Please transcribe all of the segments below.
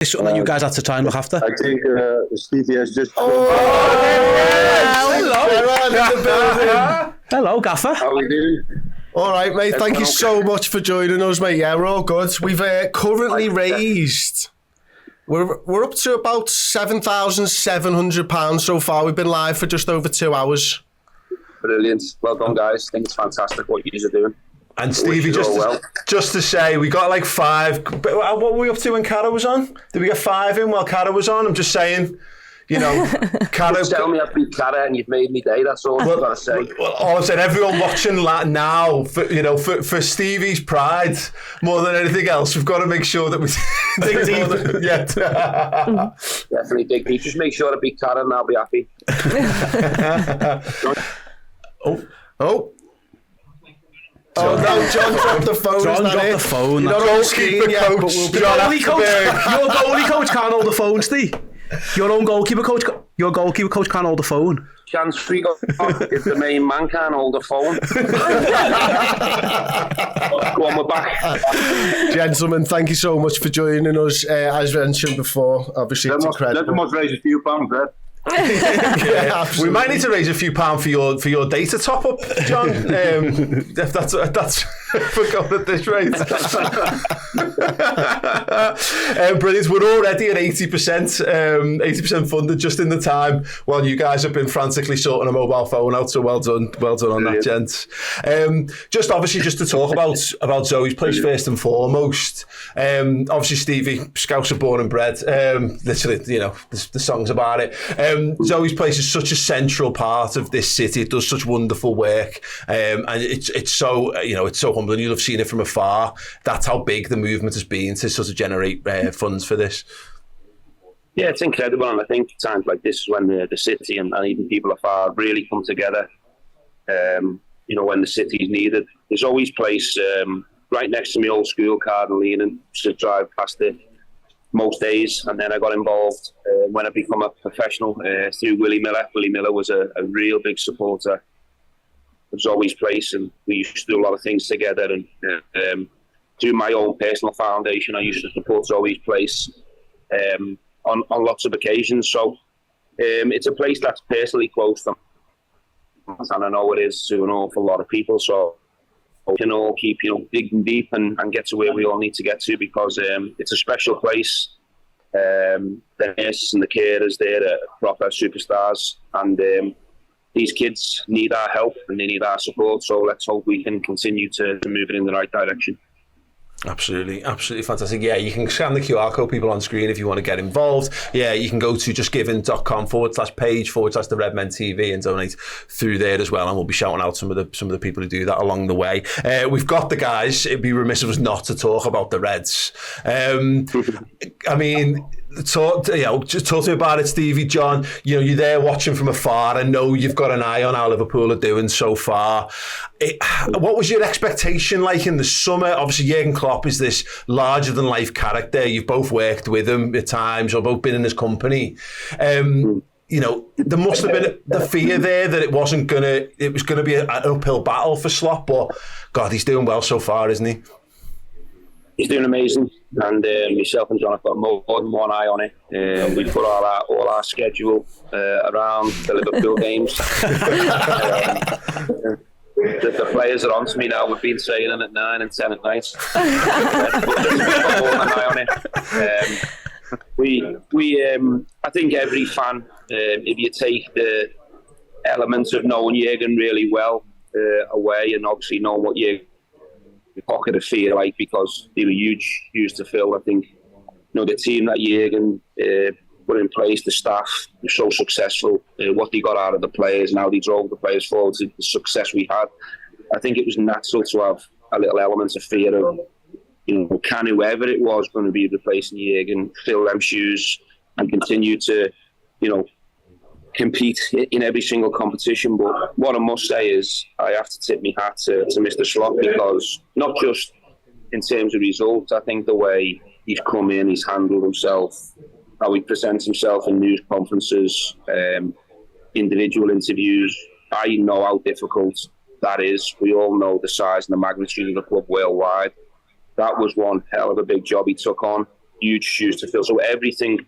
It's something that you guys had to try and look after. I think Stevie has just... Hello, Gaffer. How are we doing? All right, mate. Thank you so much for joining us, mate. Yeah, we're all good. We've currently raised... We're up to about £7,700 so far. We've been live for just over 2 hours. Brilliant. Well done, guys. I think it's fantastic what you guys are doing. And Stevie, just to say, we got like 5. What were we up to when Cara was on? Did we get 5 in while Cara was on? I'm just saying, you know, Cara. Tell me I beat Cara and you've made me day. That's all I've got to say. Well, all I'm saying, everyone watching now, for Stevie's pride more than anything else, we've got to make sure that we dig deep. Yeah, definitely dig deep. Just make sure I beat Cara and I'll be happy. Oh no, John dropped the phone. John dropped the phone. You're not on screen yet, but we'll be John Achterberg. Your goalie coach can't hold the phone, Steve. Your own goalkeeper coach. Your goalkeeper coach can't hold the phone. Chance free goal if the main man can't hold the phone. Go on, we're back. Gentlemen, thank you so much for joining us. As mentioned before, obviously it's incredible. Let them raise a few pounds, Brad. Yeah, we might need to raise a few pounds for your data top up, John. If that's we're going at this rate. Brilliant. We're already at 80% funded just in the time while you guys have been frantically sorting a mobile phone out. So well done on that, gents. Just to talk about Zoe's place first and foremost. Obviously, Stevie, Scouser born and bred. Literally, you know, the song's about it. Zoe's place is such a central part of this city. It does such wonderful work, and it's so it's so humbling. You'll have seen it from afar. That's how big the movement has been to sort of generate funds for this. Yeah, it's incredible, and I think times like this is when the city and even people afar really come together. When the city is needed. There's always place right next to my old school, Cardinal Leaning, to drive past it most days, and then I got involved when I became a professional through Willie Miller. Willie Miller was a real big supporter of Zoe's place, and we used to do a lot of things together. And through my own personal foundation, I used to support Zoe's place on lots of occasions. So it's a place that's personally close to me, and I know it is to an awful lot of people. So we can all keep digging deep and get to where we all need to get to, because it's a special place. The nurses and the carers there are proper superstars, and these kids need our help and they need our support. So let's hope we can continue to move it in the right direction. Absolutely fantastic. Yeah, you can scan the QR code, people on screen, if you want to get involved. Yeah, you can go to justgiving.com/page/the Redmen TV and donate through there as well, and we'll be shouting out some of the people who do that along the way. We've got the guys. It'd be remiss of us not to talk about the Reds. I mean, just talk to me about it, Stevie. John, you're there watching from afar. I know you've got an eye on how Liverpool are doing so far. What was your expectation like in the summer? Obviously, Jurgen Klopp is this larger-than-life character. You've both worked with him at times, or both been in his company. There must have been the fear there that it was going to be an uphill battle for Slot, but God, he's doing well so far, isn't he? He's doing amazing, and myself and John have got more than one eye on it. We put all our schedule around the Liverpool games. The players are on to me now. We've been sailing at 9 and 10 at night. But we've got more than an eye on it. I think every fan, if you take the elements of knowing Jurgen really well away, and obviously knowing what Jurgen pocket of fear like, because they were huge shoes to fill. I think the team that Jurgen put in place, the staff was so successful. What they got out of the players and how they drove the players forward to the success we had. I think it was natural to have a little element of fear of, can whoever it was going to be replacing Jurgen fill them shoes and continue to, compete in every single competition. But what I must say is I have to tip my hat to Mr. Slot, because not just in terms of results, I think the way he's come in, he's handled himself, how he presents himself in news conferences, individual interviews. I know how difficult that is. We all know the size and the magnitude of the club worldwide. That was one hell of a big job he took on. huge shoes to fill. So everything,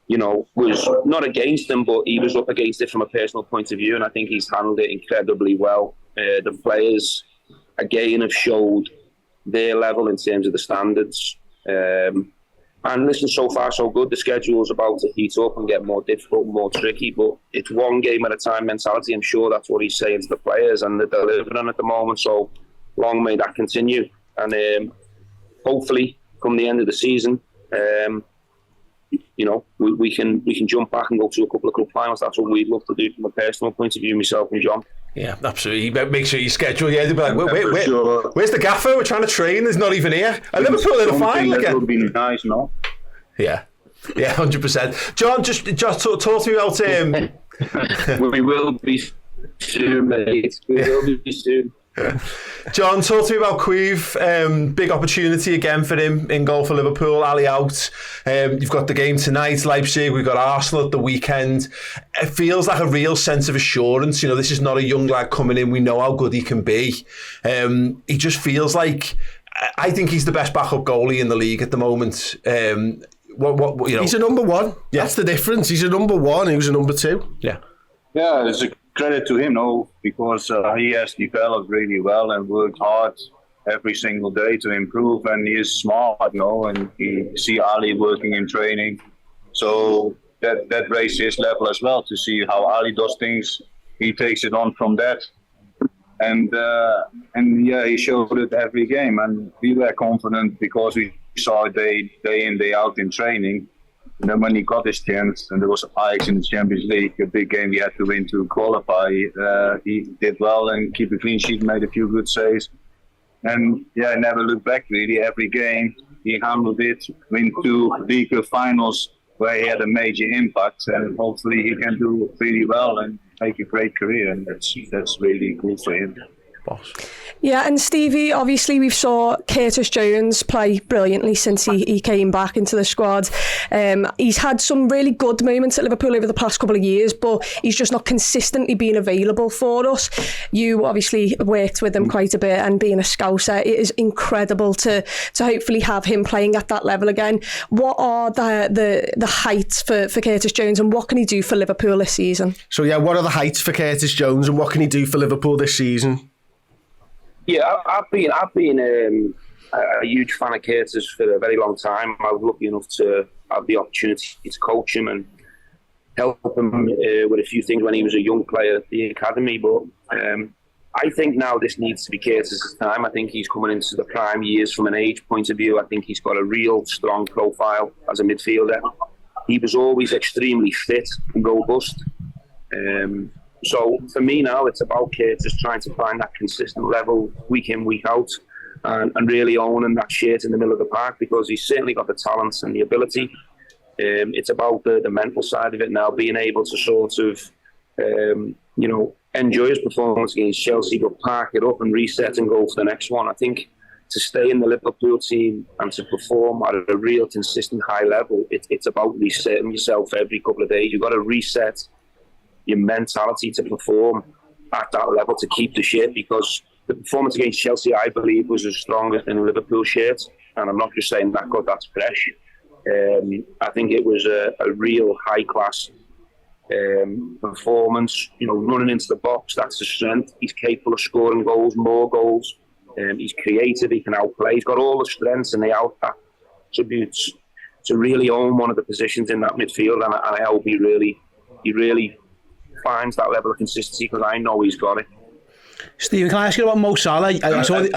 was not against him, but he was up against it from a personal point of view, and I think he's handled it incredibly well. The players, again, have showed their level in terms of the standards. And listen, so far so good. The schedule's about to heat up and get more difficult, more tricky, but it's one game at a time mentality. I'm sure that's what he's saying to the players, and they're delivering at the moment. So long may that continue. And hopefully, come the end of the season, we can jump back and go to a couple of club finals. That's what we'd love to do from a personal point of view, myself and John. Yeah, absolutely. Make sure you schedule. Yeah, they'll be like, where's the gaffer? We're trying to train. He's not even here. And Liverpool in the final again. That would be nice, no? Yeah, 100%. John, just talk to me about. We will be soon, mate. We will be soon. John, talk to me about Queeve. Big opportunity again for him in goal for Liverpool. Ali out. You've got the game tonight, Leipzig. We've got Arsenal at the weekend. It feels like a real sense of assurance. This is not a young lad coming in. We know how good he can be. He just feels like, I think he's the best backup goalie in the league at the moment. He's a number one. Yeah. That's the difference. He's a number one. He was a number two. Yeah. Yeah, it's a credit to him, because he has developed really well and worked hard every single day to improve, and he is smart, and he see Ali working in training, so that raised his level as well to see how Ali does things. He takes it on from that, and yeah, he showed it every game, and we were confident because we saw it day in, day out in training. And then when he got his chance, and there was Ajax in the Champions League, a big game he had to win to qualify, he did well and keep a clean sheet, made a few good saves. And yeah, never looked back really. Every game he handled it, win 2 league finals where he had a major impact, and hopefully he can do really well and make a great career, and that's really cool for him. Boss. Yeah, and Stevie, obviously we've saw Curtis Jones play brilliantly since he came back into the squad. He's had some really good moments at Liverpool over the past couple of years, but he's just not consistently been available for us. You obviously worked with him quite a bit, and being a Scouser, it is incredible to hopefully have him playing at that level again. What are the heights for Curtis Jones, and what can he do for Liverpool this season? So yeah, what are the heights for Curtis Jones, and what can he do for Liverpool this season? Yeah, I've been a huge fan of Curtis for a very long time. I was lucky enough to have the opportunity to coach him and help him with a few things when he was a young player at the academy. But I think now this needs to be Curtis's time. I think he's coming into the prime years from an age point of view. I think he's got a real strong profile as a midfielder. He was always extremely fit and robust. So for me now, it's about Curtis trying to find that consistent level week in, week out, and really owning that shirt in the middle of the park, because he's certainly got the talents and the ability. It's about the mental side of it now, being able to sort of, enjoy his performance against Chelsea, but park it up and reset and go for the next one. I think to stay in the Liverpool team and to perform at a real consistent high level, it's about resetting yourself every couple of days. You've got to reset your mentality to perform at that level to keep the shirt, because the performance against Chelsea, I believe, was as strong in a Liverpool shirt, and I'm not just saying that because that's fresh. I think it was a real high class performance. Running into the box, that's his strength. He's capable of scoring goals, more goals. He's creative, he can outplay. He's got all the strengths and the attributes to really own one of the positions in that midfield, and I hope he really finds that level of consistency, because I know he's got it. Stephen, can I ask you about Mo Salah? Sorry,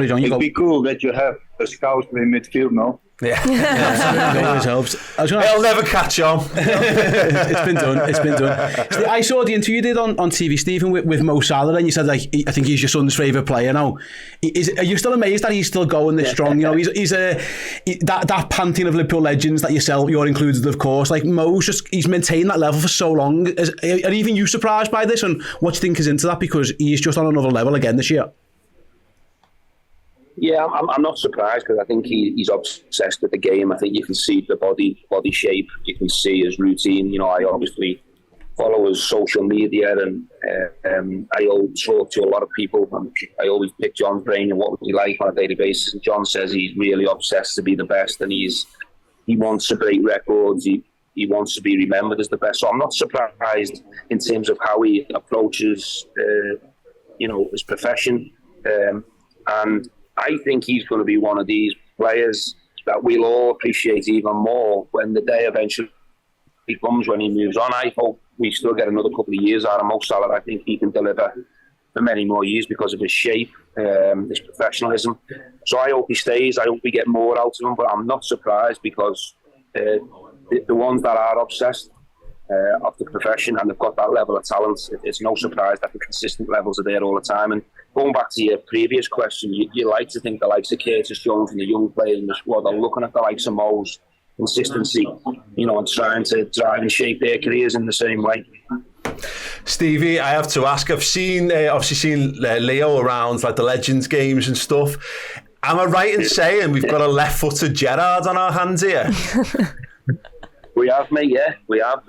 John. It'd be cool that you have a scout in midfield now. Yeah. It always helps. It'll never catch on. It's been done. I saw the interview you did on TV, Stephen, with Mo Salah, and you said, I think he's your son's favourite player now. Are you still amazed that he's still going this strong? He's that pantheon of Liverpool legends that you're included, of course. Like, he's maintained that level for so long. Are even you surprised by this, and what do you think is into that? Because he's just on another level again this year. Yeah, I'm not surprised, because I think he's obsessed with the game. I think you can see the body shape, you can see his routine. I obviously follow his social media, and I always talk to a lot of people, and I always pick John's brain and what would he like on a daily basis. And John says he's really obsessed to be the best, and he wants to break records. He wants to be remembered as the best. So I'm not surprised in terms of how he approaches, his profession. And I think he's going to be one of these players that we'll all appreciate even more when the day eventually comes, when he moves on. I hope we still get another couple of years out of Mo Salah. I think he can deliver for many more years because of his shape, his professionalism. So I hope he stays. I hope we get more out of him. But I'm not surprised because the ones that are obsessed of the profession and they've got that level of talent, it's no surprise that the consistent levels are there all the time. And going back to your previous question, you like to think the likes of Curtis Jones and the young players in the squad are looking at the likes of Mo's consistency, and trying to drive and shape their careers in the same way. Stevie, I have to ask, I've seen Leo around like the Legends games and stuff. Am I right in saying we've got a left-footed Gerrard on our hands here? We have, mate, yeah. We have.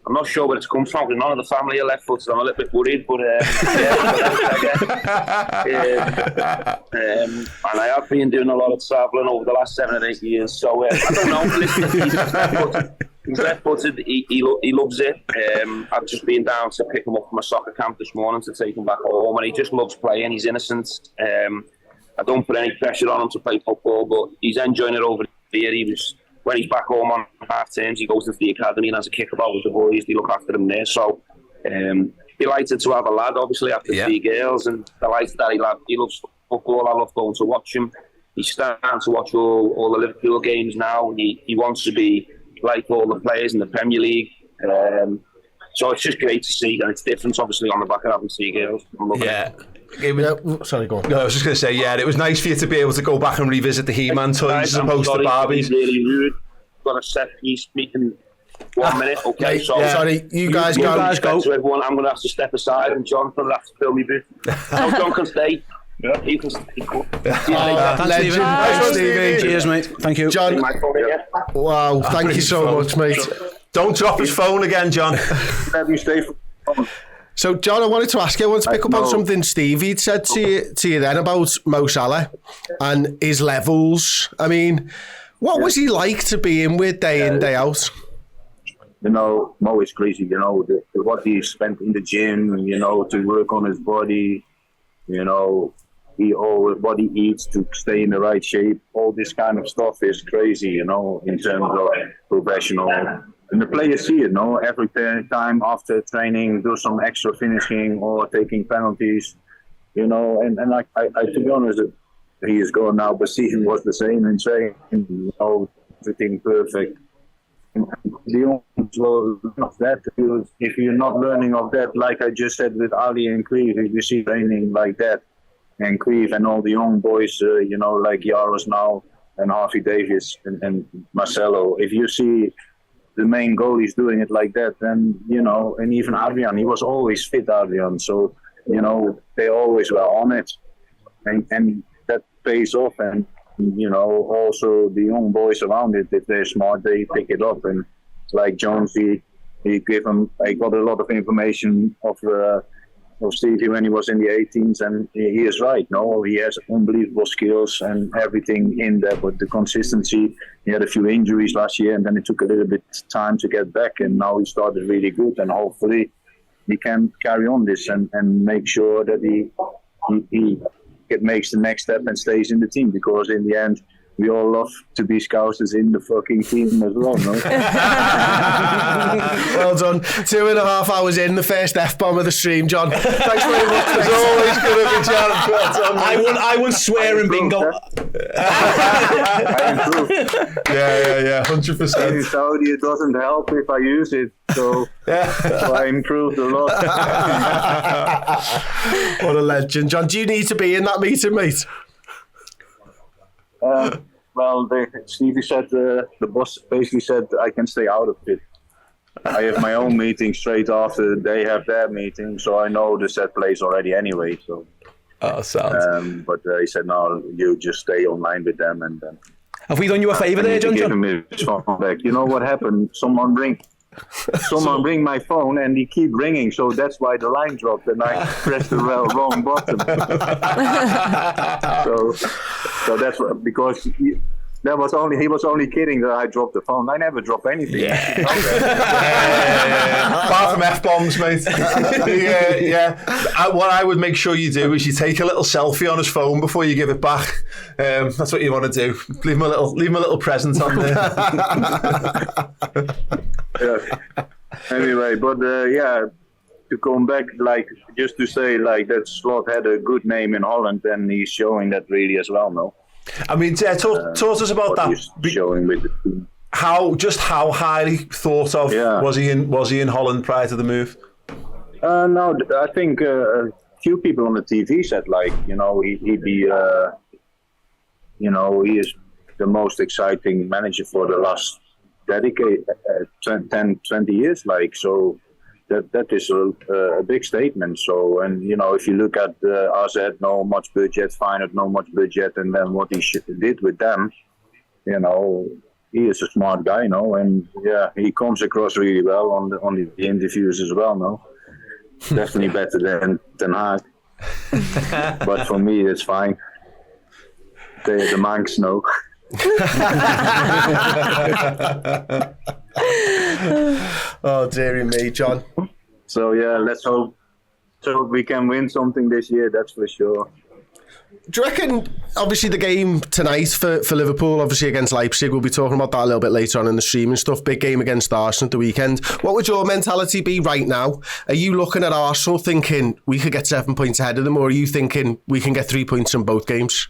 I'm not sure where it's come from because none of the family are left-footed. I'm a little bit worried, but and I have been doing a lot of travelling over the last 7 or 8 years. So I don't know. He's left-footed. He loves it. I've just been down to pick him up from a soccer camp this morning to take him back home, and he just loves playing. He's innocent. I don't put any pressure on him to play football, but he's enjoying it over here. When he's back home on half terms, he goes into the academy and has a kickabout with the boys. They look after him there. So delighted to have a lad, obviously, after 3 girls, and delighted that he loves football. I love going to watch him. He's starting to watch all the Liverpool games now. He wants to be like all the players in the Premier League. So it's just great to see, and it's different, obviously, on the back of having 3 girls. Yeah. Sorry, go on. No, I was just going to say, it was nice for you to be able to go back and revisit the He-Man toys as opposed to Barbies. Really rude. Got a set piece meeting 1 minute. Okay, so sorry, you guys go. To everyone, I'm going to have to step aside, and John's going to have to fill me booth. So John can stay. Yeah, he can stay. Thanks, Stephen. Thanks, Stevie. Cheers, mate. Thank you. John. Wow, thank you so much, mate. Don't drop his phone again, John. Let me stay for. So, John, I wanted to ask you, I want to pick up on something Stevie said to you then about Mo Salah and his levels. I mean, what was he like to be in with day in, day out? Mo is crazy, what he spent in the gym, to work on his body, what he eats to stay in the right shape. All this kind of stuff is crazy, in terms of professional. And the players see it, every time after training, do some extra finishing or taking penalties, and I to be honest, he is gone now, but seeing was the same and saying, everything perfect. And the only of that, if you're not learning of that, like I just said with Ali and Cleve, if you see training like that, and Cleve and all the young boys, like Yaros now and Harvey Davies and Marcelo, if you see the main goalie's doing it like that, then, and even Adrian, he was always fit, Adrian, so, they always were on it, and that pays off, and, also the young boys around it, if they're smart, they pick it up, and like Jones, he got a lot of information of Stevie when he was in the 18s, and he is right. He has unbelievable skills and everything in there, but the consistency, he had a few injuries last year, and then it took a little bit time to get back, and now he started really good, and hopefully he can carry on this and make sure that he makes the next step and stays in the team, because in the end, we all love to be Scousers in the fucking team as well, no? Well done. 2.5 hours in, the first F-bomb of the stream, John. Thanks very much. It's always good of you, John. Well done. I wouldn't swear in bingo. I improved. Yeah, 100%. In Saudi, it doesn't help if I use it, so I improved a lot. What a legend. John, do you need to be in that meeting, mate? Well, Stevie said, the boss basically said I can stay out of it. I have my own meeting straight after they have their meeting, so I know the set plays already anyway. So, sounds. But he said, no, you just stay online with them. And have we done you a favour there, John? Give him his phone back. You know what happened? Someone ring. someone ring my phone and he keep ringing, so that's why the line dropped and I pressed the wrong button. so that's what, because he was only kidding that I dropped the phone. I never drop anything. Yeah. Apart from F-bombs, mate. What I would make sure you do is you take a little selfie on his phone before you give it back. That's what you want to do. Leave him a little present on there. Yeah. Anyway, but to come back, like, just to say, like, that Slot had a good name in Holland, and he's showing that really as well, no? I mean, talk us about that. Showing with the team. How highly thought of was he in Holland prior to the move? No, I think a few people on the TV said, like, he'd be, he is the most exciting manager for the last decade, 10, 20 years, like, so that is a big statement. So, and if you look at AZ, no much budget, Feyenoord, no much budget, and then what he did with them, he is a smart guy, and he comes across really well on the interviews as well, no? Definitely better than Haag. But for me, it's fine. The Manx, no. Oh, dearie me, John. So let's hope we can win something this year, that's for sure. Do you reckon, obviously the game tonight for Liverpool, obviously against Leipzig, we'll be talking about that a little bit later on in the stream and stuff, big game against Arsenal at the weekend. What would your mentality be right now? Are you looking at Arsenal thinking we could get 7 points ahead of them, or are you thinking we can get 3 points in both games?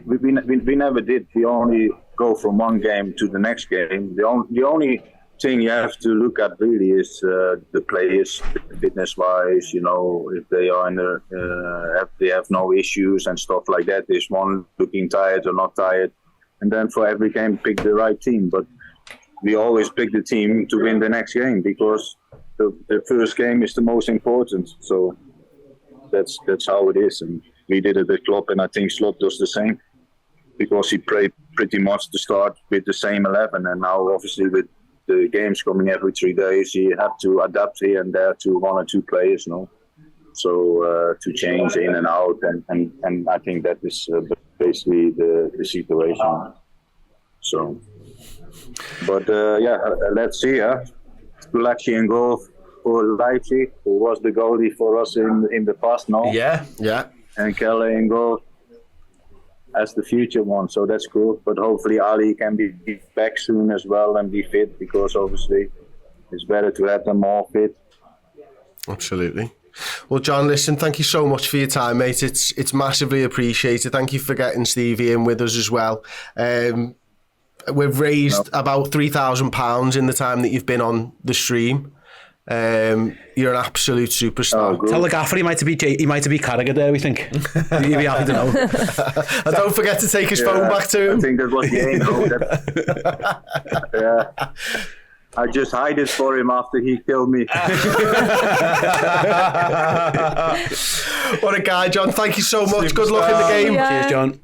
We never did. We only go from one game to the next game. The only thing you have to look at really is the players, fitness-wise. If they are if they have no issues and stuff like that. Is one looking tired or not tired? And then for every game, pick the right team. But we always pick the team to win the next game because the first game is the most important. So that's how it is. And we did it at Klopp, and I think Slot does the same because he played pretty much to start with the same 11, and now obviously with the games coming every 3 days, he had to adapt here and there to one or two players, so to change in and out, and I think that is basically the situation. So, but let's see. Gulacsi in goal for Leipzig, who was the goalie for us in the past, no? Yeah. And Kelly in goal as the future one, so that's cool. But hopefully Ali can be back soon as well and be fit, because obviously it's better to have them all fit. Absolutely. Well, John, listen, thank you so much for your time, mate. It's massively appreciated. Thank you for getting Stevie in with us as well. We've raised about £3,000 in the time that you've been on the stream. You're an absolute superstar. Tell the gaffer he might be Carragher there, we think. He'd be happy to know. And don't forget to take his phone back to him. I think that was the aim. I just hide it for him after he killed me. What a guy, John. Thank you so much. Good luck in the game. Cheers, John.